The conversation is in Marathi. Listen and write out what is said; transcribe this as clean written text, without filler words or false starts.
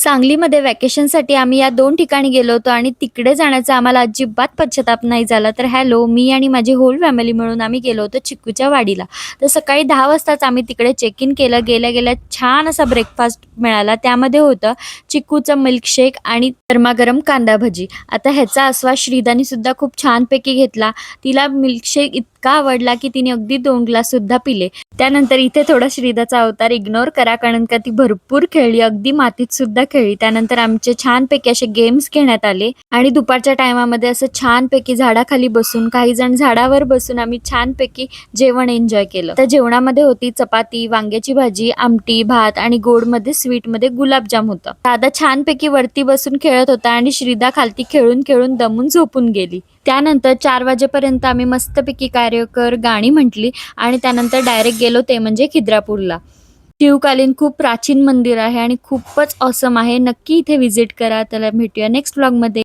सांगलीमध्ये व्हॅकेशनसाठी आम्ही या 2 ठिकाणी गेलो होतो आणि तिकडे जाण्याचा आम्हाला अजिबात पश्चाताप नाही झाला. तर हॅलो, मी आणि माझी होल फॅमिली मिळून आम्ही गेलो होतो चिक्कूच्या वाडीला. तर सकाळी 10 वाजताच आम्ही तिकडे चेक इन केलं. गेल्या-गेल्या छान असा ब्रेकफास्ट मिळाला. त्यामध्ये होतं चिक्कूचं मिल्कशेक आणि गरमागरम कांदा भजी. आता ह्याचा आस्वाद श्रीदानीसुद्धा खूप छानपैकी घेतला. तिला मिल्कशेक इतका आवडला, की तिने अगदी 2 ग्लाससुद्धा पिले. त्यानंतर इथे थोडा श्रीदाचा अवतार इग्नोर करा, कारण का ती भरपूर खेळली, अगदी मातीत सुद्धा खेळली. त्यानंतर आमचे छानपैकी असे गेम्स घेण्यात आले आणि दुपारच्या टायमामध्ये असं छानपैकी झाडाखाली बसून, काही जण झाडावर बसून आम्ही छानपैकी जेवण एन्जॉय केलं. तर जेवणामध्ये होती चपाती, वांग्याची भाजी, आमटी, भात आणि गोडमध्ये स्वीटमध्ये गुलाबजाम होतं. दादा छानपैकी वरती बसून खेळत होता आणि श्रीदा खालती खेळून खेळून दमून झोपून गेली. त्यानंतर 4 वाजेपर्यंत आम्ही मस्तपैकी कार्यकर गाणी म्हटली आणि त्यानंतर डायरेक्ट गेलो ते म्हणजे खिद्रापूरला. शिवकालीन खूप प्राचीन मंदिर आहे आणि खूपच ऑसम आहे. नक्की इथे व्हिजिट करा. त्याला भेटूया नेक्स्ट व्लॉगमध्ये.